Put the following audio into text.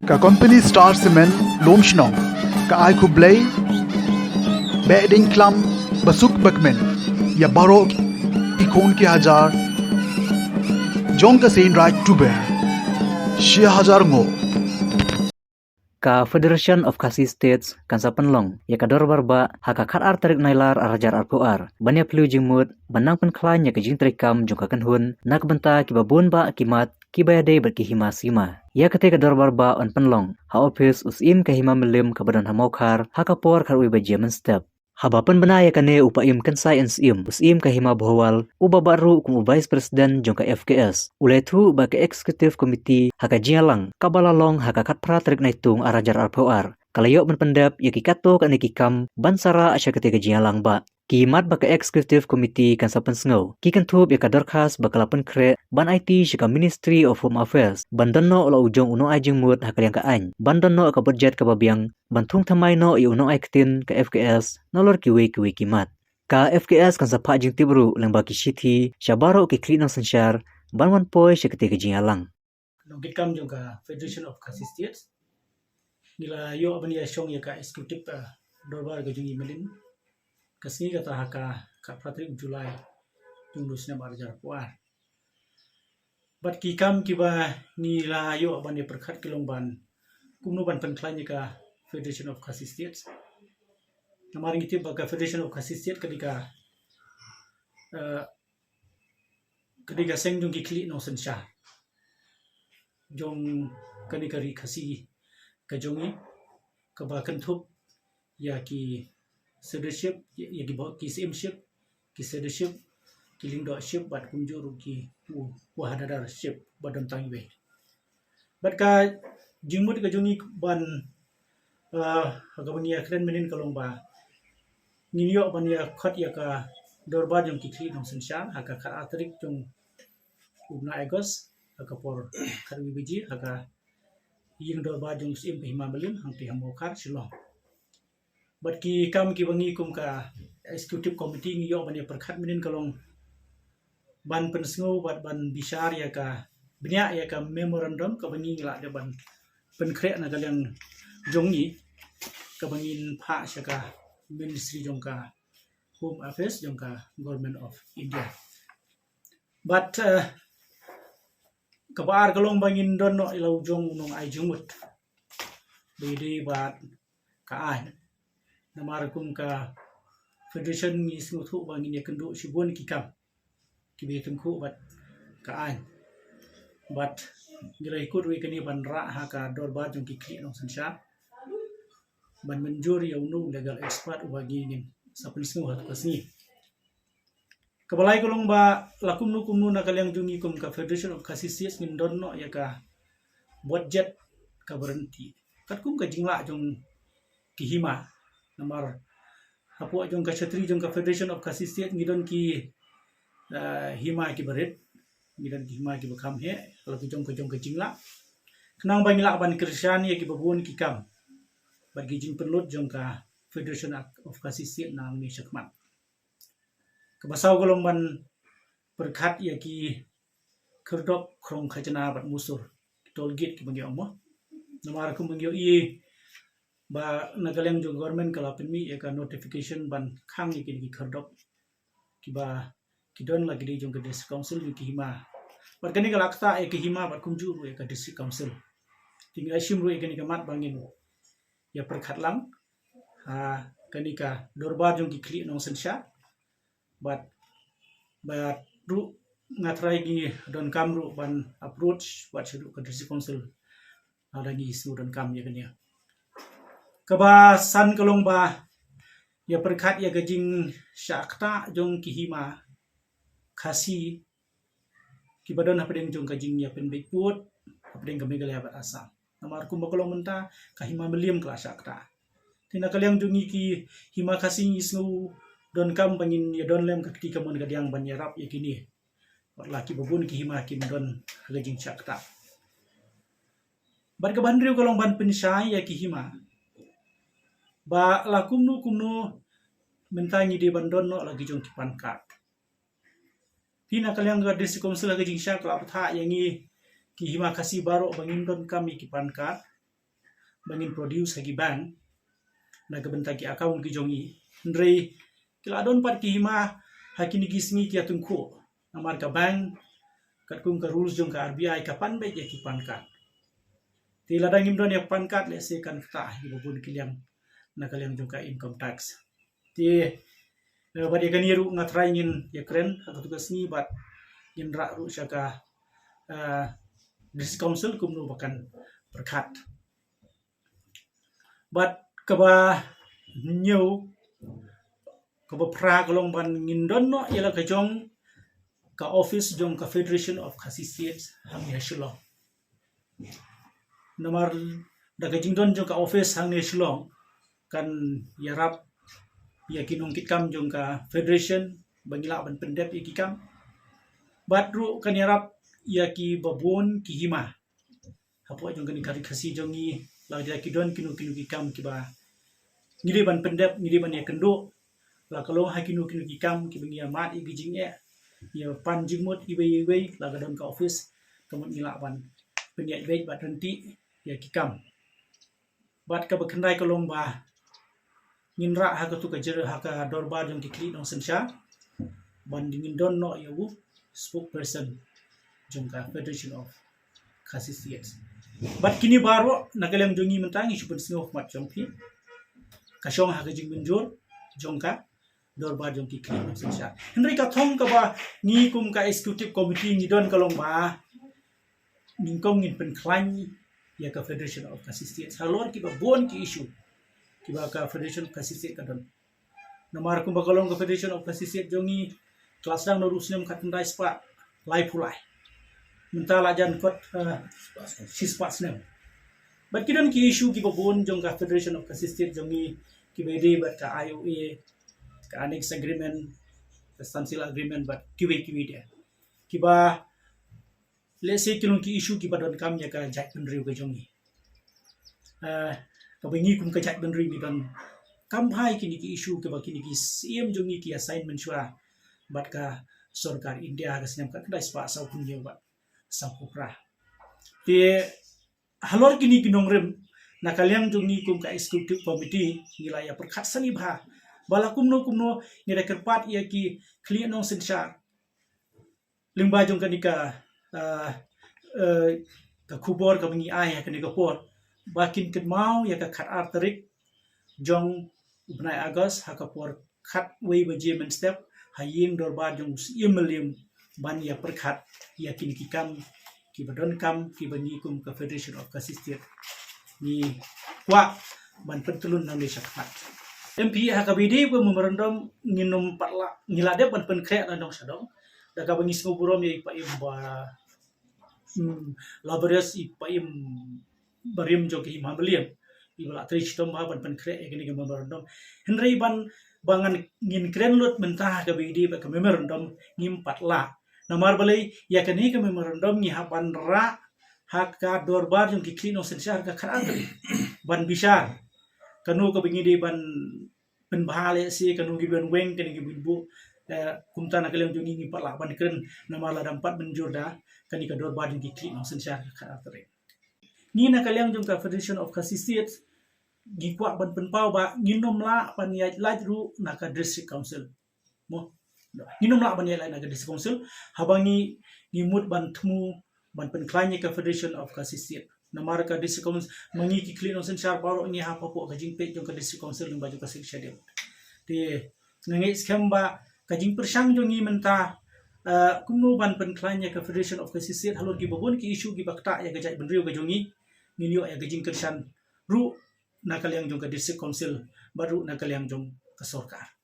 Ka company Star Cement Lomshnong ka ai kublay Bedding Klam Basuk Bakmen Ya Barok Ikon ki Hajar Jong ka Saint Right to Bear Shia Hajar Ngo Ka Federation of Khasi States kan sa penlong ya ka dorbar ba haka khat ar tarik nailar arajar arpuar banya pelu jimut banang penklan ya ka jing trikam jong ka kanhun nak benta ki babun ba kimat ki bayade ber ki hima sima ya kate ka dorbar ba on penlong ha office usim ka hima melim ka badan hamaukar haka por khar ui ba jemen step Habapan benaya kane upaim kan science usim ka hima bhowal uba baru kum vice president jong ka FKS ulai thu ba ka executive committee haka jialang kabalalong haka kat pra trik naitung arajar arpoar kalayok menpendap ya kikato kan ikikam bansara asya ketika jialang ba Kimat baka executive committee kan sa pensngau kikan thup ya ka dorkhas bakalapan kre ban IT shika Ministry of Home Affairs bandanno ola ujong uno ajing mut hakalyang ka any bandanno ka budget ka babiang bantung thamai no i uno aiktin ka FKS nolor kiwi kimat ka FKS kan sa phajing tibru lang baki shithi shabaro ki klinang sanshar banwan poi shikati ka jingalang Nongkit kam jong ka Federation of Khasi States nila yo abani asyong ya ka executive dorbar ka jong imelin kasni kata haka ka pratrik Julai jong lusna barjar puar bat ki kam ki ba nila yo abani perkhat kilongban kumno ban penklanya ka Federation of Khasi States namaring itu ba ka Federation of Khasi States kadika seng jong ki kli no sensha jong kadika ri khasi ka jongi ka ba kan thup ya ki leadership ya ki CMship ki leadership ki leadership bat kunjuru ki wahadadarship badam tangwe bat ka jingmut ka jongi ban agabania kren menin kalong ba ninyo ban ya khat ya ka dorba jong ki kli nong sensha haka khat atrik jong ubna agos haka por kharwi biji haka ying dorba jong sim hima melim hangti hamokar silong bat ki kam ki bangi kum ka executive committee ngiyo ban ya perkhat menin kalong ban pensngo bat ban bishar ya ka bnya ya ka memorandum ka bangi ngla de ban penkre na galyang jongi ka bangin pha shaka ministry jong ka home affairs jong ka government of India but kabar kalong bangin don no ilaw jong nong ay jumut bidi bat ka ay namarakum ka federation ni smuthu bangin ya kendo shibon kikam kibetum ku bat ka ay but ngira ikut we kani ban ra ha ka dorba jong kikli nong sansha ban menjuri ya unu legal expert bagi ni sa pensiun hat kasni kabalai kolong ba lakum nu kumnu na kalyang jungi kum ka Federation of Khasi States min don no ya ka budget ka berhenti kat kum ka jingla jong kihima namar hapu jong ka chatri jong ka Federation of Khasi States ngidon ki hima ki berit ngidon ki hima ki bakam he kalau jong ka jingla kenang ba ngila ban krisyan ya ki babun ki kam bagi jing penlut jong ka Federation of Khasi States nang ni syakmat kebasaw golong ban perkhat ya ki kerdop krong khajana bat musur tolgate ki bagi omo namar kum bagi i ba nagaleng jo government kala pemi ya ka notification ban khang ki kerdop ki ba ki don lagi di jong ka district council ki hima bat kani kala akta ya ki hima bat kumju ya ka district council tinggal asim ru ya kani ka mat bangin ya perkhat lang ha kani ka dorba jong ki kli nong sensha but ru ngatrai gi don kamru ban approach wat sedu ke district council ada gi isu don kam ya kania kaba san kalong ba ya perkhat ya gajing syakta jong kihima khasi ki badon hapdeng jong gajing ya pen bekput hapdeng kami galya bat asam namar kum bakolong menta kahima melim kla syakta tina kalyang jongi ki hima khasi isnu don kam bangin ya don lem ketika mon gadyang ban yarap ya kini laki babun ki hima kim don gajing syakta bat ka bandriu kalong ban pensai ya ki hima ba lakum nu kumnu mentangi di bandon no lagi jong ki pankat tina kalyang ga district council gajing syak la patha yangi ki hima khasi baro bangin don kami ki pankat bangin produce hagi bank na gabentagi account ki jongi ndrei kila don pat ki hima hakini gismi ki atungko amar ka bank kat kum ka rules jong ka RBI ka pan be ki pan card ti ladang imdon ya pan card le se kan ta hi bubun kiliam na kaliam jong ka income tax ti badi kan yeru ngatrai ngin ya kren atau tugas ni bat yin ra ru syaka district council kum nu bakan perkat bat kaba nhiều kaba pra kalong ban ngindon no yala ka jong ka office jong ka Federation of Khasi States hang ya Shillong namar da ka jingdon jong ka office hang ya Shillong kan yarap ya kinong kitkam jong ka Federation bangila ban pendep ya kikam bat ru kan yarap ya ki babon ki hima hapo jong kan kari khasi jongi la dia ki don kinu kikam ki ba ngiri ban pendep ngiri ban ya kendo la kalau hakinu kinu kikam ki bengia mat i gijing ya pan jingmut ibai la gadon ka office kamut ngila ban bengia ibai bat renti ya kikam bat ka bekendai kalong ba nginra ha ka tu ka jere ha ka dorba jong ki kli nong sensha ban dingin don no ya wu spokesperson jong ka Federation of Khasi States bat kini baro nakalem jongi mentangi supun singo mat jong pi kasyong ha jing menjur jongka dorba jong ki kli sensha henry ka thong ka ba ni kum ka executive committee ni don kalong ba ningkong ngin pen klan ya ka Federation of Khasi States halor ki ba bon ki issue ki ba ka Federation of Khasi States ka don namar kum ba kalong ka Federation of Khasi States jongi kelas dang no rusnem katendai spa lai pulai mentala jan kot sispas nem but kidon ki issue ki babon jong ka Federation of Khasi States jongi ki bede bat ka IOA ka annex agreement ka substantial agreement but kiwi dia ki ba let's say kilong ki issue ki badon kam ya ka jat benriu ka jongi ka bengi kum ka jat benriu ni don kam hai kini ki issue ke ba kini ki CM jongi ki assignment shura bat ka सरकार इंडिया का सिनेम का कदा स्पा साउ पुन्यो बा सापुप्रा ते halor kini kinongrem nakaliang jongi kum ka executive committee ngilaya perkhatsani bha bala kumno ngira kerpat ia ki klien nong sensar lingba jong kanika ka khubor ka bengi ai kanika por bakin kemau ya ka khat arterik jong ubnai agos hakapor khat wei baje men step haying dorba jong yemelim ban ya perkhat ya kini kikam ki badon kam ki bani kum ka Federation of Khasi States ni wa ban pentulun nang de syakhat MP hakabidi bu memorandum nginum patla ngilade ban pen krek nang sadong da ka bangi smo burom ye pa im ba laborious i pa im barim jo ki mabeliam i bala trish tom ba ban pen krek ye kini memorandum henry ban bangan ngin kren lut mentah kabidi ba ka memorandum ngim patla namar balai ya kani ka memorandum ngi hapan ra haka dorbar yung kiklino sensar ka kran ban bisar kanu ka bingi di ban penbahale si kanu giben weng kani gibu kumta na kalem jungi ngi patla ban kren namar la dampat menjurda kani ka dorbar yung kiklino sensar ka kran ni na kalem jung ka Federation of Khasi States gikwa ban penpau ba nginom la pan ya lajru na ka district council mo nginom la ban ya na ka district council habangi ngimut ban temu ban penklanya ka Federation of Khasi States namar ka district council mangi ki klino sensar baro ngi ha papo ka jingpe jong ka district council ng baju ka seksya de ngi scam ba ka jing persang jongi menta kumno ban penklanya ka Federation of Khasi States halor gi babon ki issue gi bakta ya gajai benriu ka jongi nginyo ya gajing kersan ru nakaliang jong ka district council baru nakaliang jong ka sarkar